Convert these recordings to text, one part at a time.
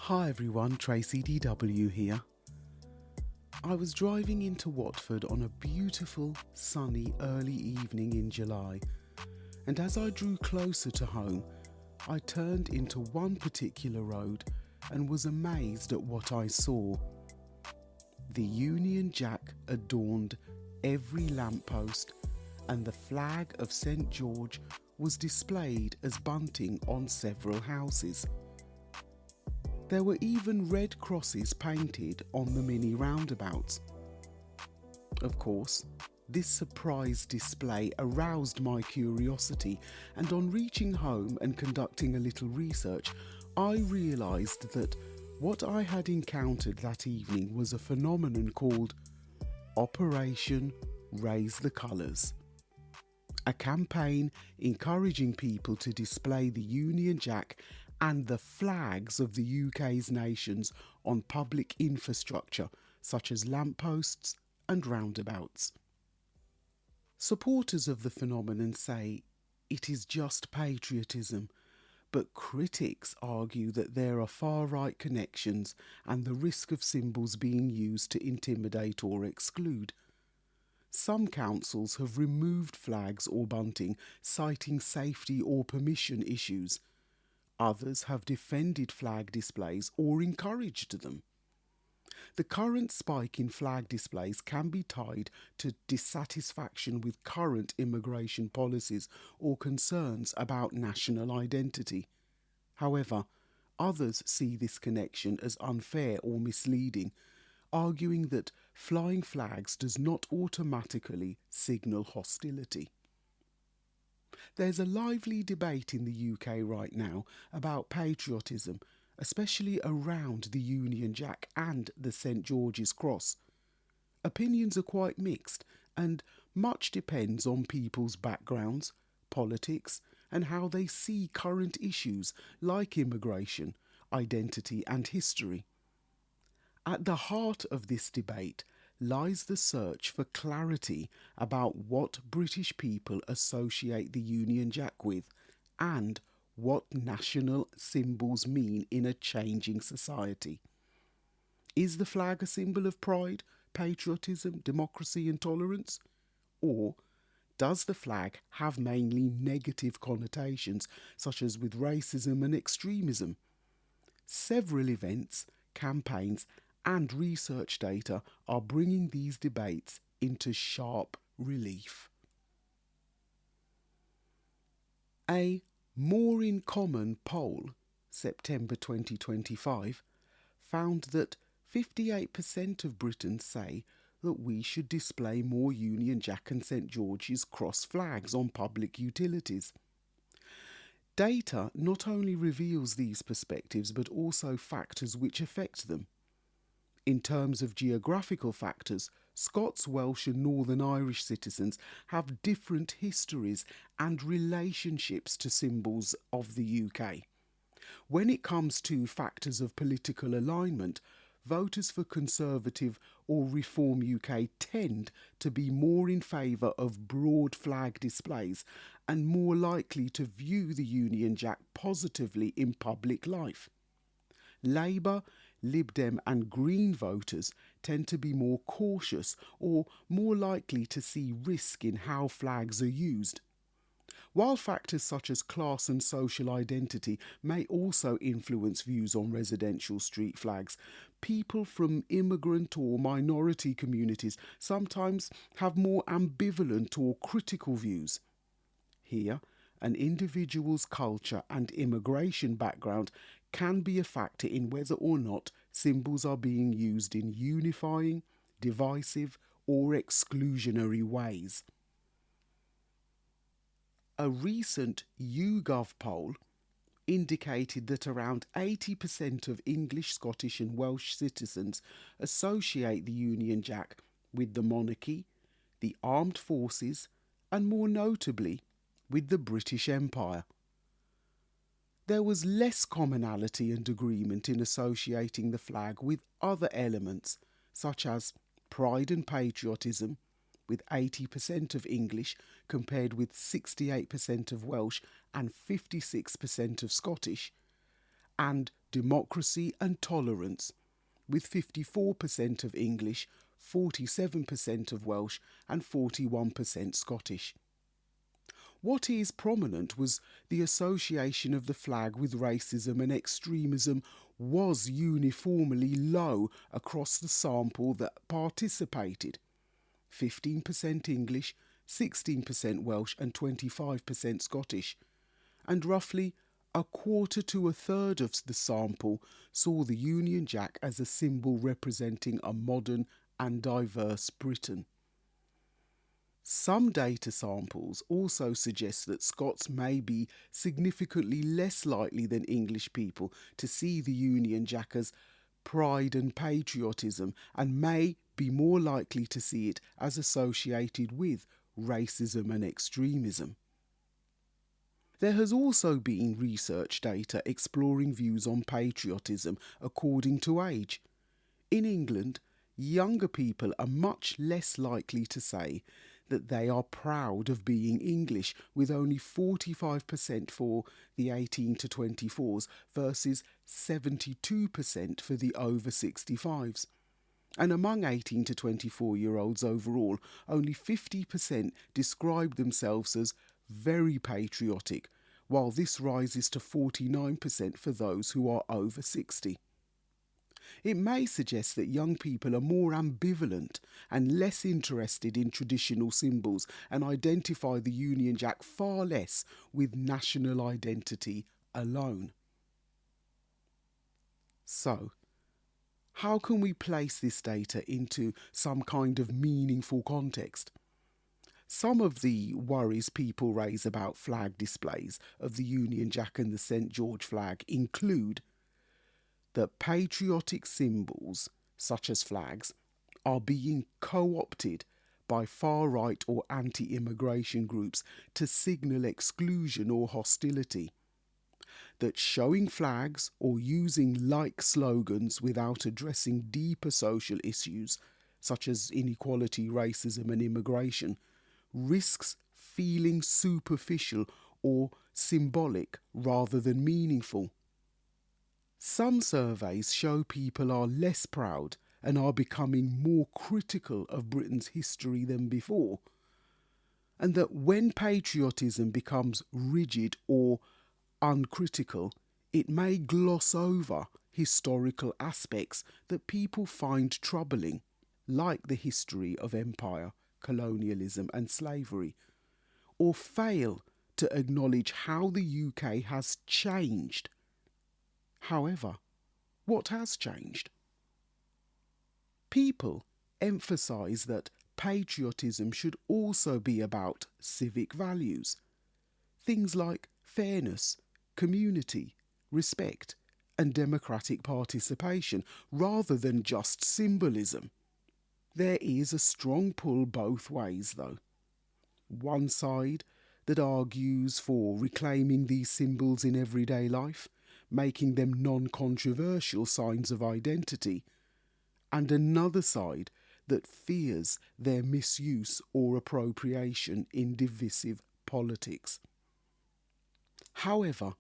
Hi everyone, Tracy DW here. I was driving into Watford on a beautiful, sunny early evening in July, and as I drew closer to home, I turned into one particular road and was amazed at what I saw. The Union Jack adorned every lamppost, and the flag of St George was displayed as bunting on several houses. There were even red crosses painted on the mini roundabouts. Of course, this surprise display aroused my curiosity, and on reaching home and conducting a little research, I realised that what I had encountered that evening was a phenomenon called Operation Raise the Colours, a campaign encouraging people to display the Union Jack and the flags of the UK's nations on public infrastructure such as lampposts and roundabouts. Supporters of the phenomenon say it is just patriotism, but critics argue that there are far-right connections and the risk of symbols being used to intimidate or exclude. Some councils have removed flags or bunting, citing safety or permission issues. Others have defended flag displays or encouraged them. The current spike in flag displays can be tied to dissatisfaction with current immigration policies or concerns about national identity. However, others see this connection as unfair or misleading, arguing that flying flags does not automatically signal hostility. There's a lively debate in the UK right now about patriotism, especially around the Union Jack and the St George's Cross. Opinions are quite mixed, and much depends on people's backgrounds, politics, and how they see current issues like immigration, identity, and history. At the heart of this debate lies the search for clarity about what British people associate the Union Jack with and what national symbols mean in a changing society. Is the flag a symbol of pride, patriotism, democracy and tolerance? Or does the flag have mainly negative connotations, such as with racism and extremism? Several events, campaigns and research data are bringing these debates into sharp relief. A More in Common poll, September 2025, found that 58% of Britons say that we should display more Union Jack and St George's Cross flags on public utilities. Data not only reveals these perspectives but also factors which affect them. In terms of geographical factors, Scots, Welsh and Northern Irish citizens have different histories and relationships to symbols of the UK. When it comes to factors of political alignment, voters for Conservative or Reform UK tend to be more in favour of broad flag displays and more likely to view the Union Jack positively in public life. Labour, Lib Dem and Green voters tend to be more cautious or more likely to see risk in how flags are used. While factors such as class and social identity may also influence views on residential street flags, people from immigrant or minority communities sometimes have more ambivalent or critical views. Here, an individual's culture and immigration background can be a factor in whether or not symbols are being used in unifying, divisive, or exclusionary ways. A recent YouGov poll indicated that around 80% of English, Scottish and Welsh citizens associate the Union Jack with the monarchy, the armed forces and, more notably, with the British Empire. There was less commonality and agreement in associating the flag with other elements such as pride and patriotism, with 80% of English compared with 68% of Welsh and 56% of Scottish, and democracy and tolerance, with 54% of English, 47% of Welsh and 41% Scottish. What is prominent was the association of the flag with racism and extremism was uniformly low across the sample that participated. 15% English, 16% Welsh and 25% Scottish, and roughly a quarter to a third of the sample saw the Union Jack as a symbol representing a modern and diverse Britain. Some data samples also suggest that Scots may be significantly less likely than English people to see the Union Jack as pride and patriotism, and may be more likely to see it as associated with racism and extremism. There has also been research data exploring views on patriotism according to age. In England, younger people are much less likely to say that they are proud of being English, with only 45% for the 18 to 24s versus 72% for the over 65s. And among 18 to 24-year-olds overall, only 50% describe themselves as very patriotic, while this rises to 49% for those who are over 60. It may suggest that young people are more ambivalent and less interested in traditional symbols and identify the Union Jack far less with national identity alone. So, how can we place this data into some kind of meaningful context? Some of the worries people raise about flag displays of the Union Jack and the St. George flag include that patriotic symbols, such as flags, are being co-opted by far-right or anti-immigration groups to signal exclusion or hostility. That showing flags or using like slogans without addressing deeper social issues, such as inequality, racism and immigration, risks feeling superficial or symbolic rather than meaningful. Some surveys show people are less proud and are becoming more critical of Britain's history than before, and that when patriotism becomes rigid or uncritical, it may gloss over historical aspects that people find troubling, like the history of empire, colonialism and slavery, or fail to acknowledge how the UK has changed. However, what has changed? People emphasise that patriotism should also be about civic values. Things like fairness, community, respect and democratic participation, rather than just symbolism. There is a strong pull both ways, though. One side that argues for reclaiming these symbols in everyday life, making them non-controversial signs of identity, and another side that fears their misuse or appropriation in divisive politics. However,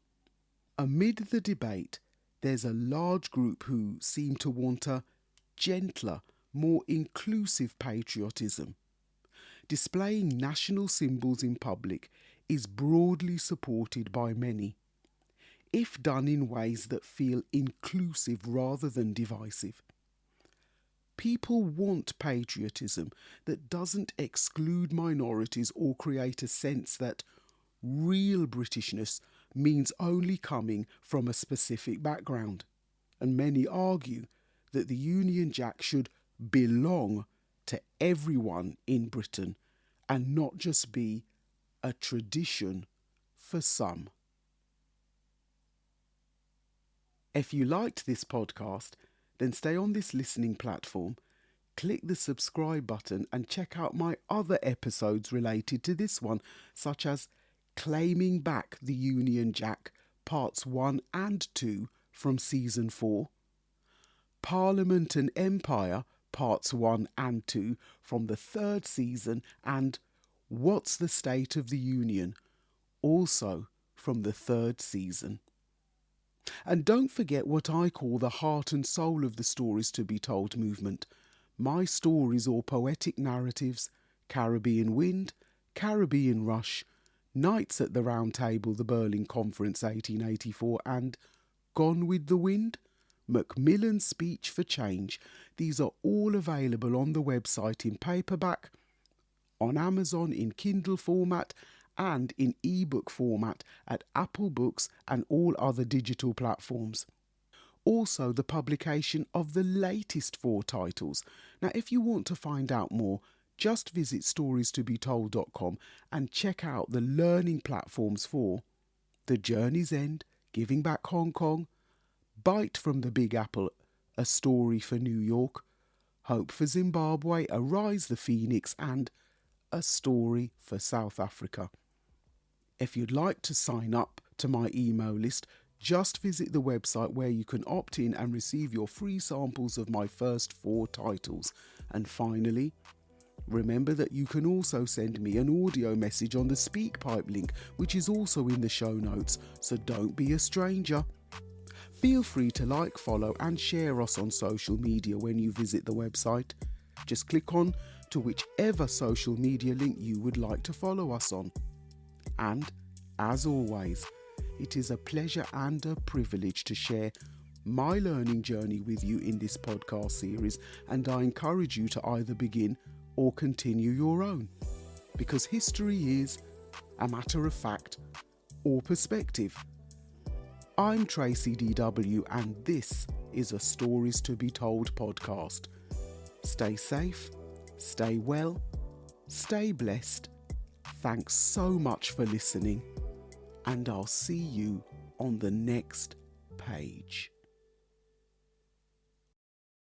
amid the debate, there's a large group who seem to want a gentler, more inclusive patriotism. Displaying national symbols in public is broadly supported by many, if done in ways that feel inclusive rather than divisive. People want patriotism that doesn't exclude minorities or create a sense that real Britishness means only coming from a specific background. And many argue that the Union Jack should belong to everyone in Britain and not just be a tradition for some. If you liked this podcast, then stay on this listening platform, click the subscribe button and check out my other episodes related to this one, such as Claiming Back the Union Jack Parts 1 and 2 from Season 4, Parliament and Empire Parts 1 and 2 from the 3rd season, and What's the State of the Union, also from the 3rd season. And don't forget what I call the heart and soul of the Stories to be Told movement. My stories or poetic narratives, Caribbean Wind, Caribbean Rush, Knights at the Round Table, the Berlin Conference 1884, and Gone with the Wind, Macmillan's Speech for Change. These are all available on the website in paperback, on Amazon in Kindle format, and in ebook format at Apple Books and all other digital platforms. Also, the publication of the latest 4 titles. Now, if you want to find out more, just visit storiestobetold.com and check out the learning platforms for The Journey's End, Giving Back Hong Kong, Bite from the Big Apple, A Story for New York, Hope for Zimbabwe, Arise the Phoenix, and A Story for South Africa. If you'd like to sign up to my email list, just visit the website where you can opt in and receive your free samples of my first 4 titles. And finally, remember that you can also send me an audio message on the SpeakPipe link, which is also in the show notes, so don't be a stranger. Feel free to like, follow and share us on social media when you visit the website. Just click on to whichever social media link you would like to follow us on. And, as always, it is a pleasure and a privilege to share my learning journey with you in this podcast series, and I encourage you to either begin or continue your own, because history is a matter of fact or perspective. I'm Tracy DW, and this is a Stories to be Told podcast. Stay safe, stay well, stay blessed. Thanks so much for listening, and I'll see you on the next page.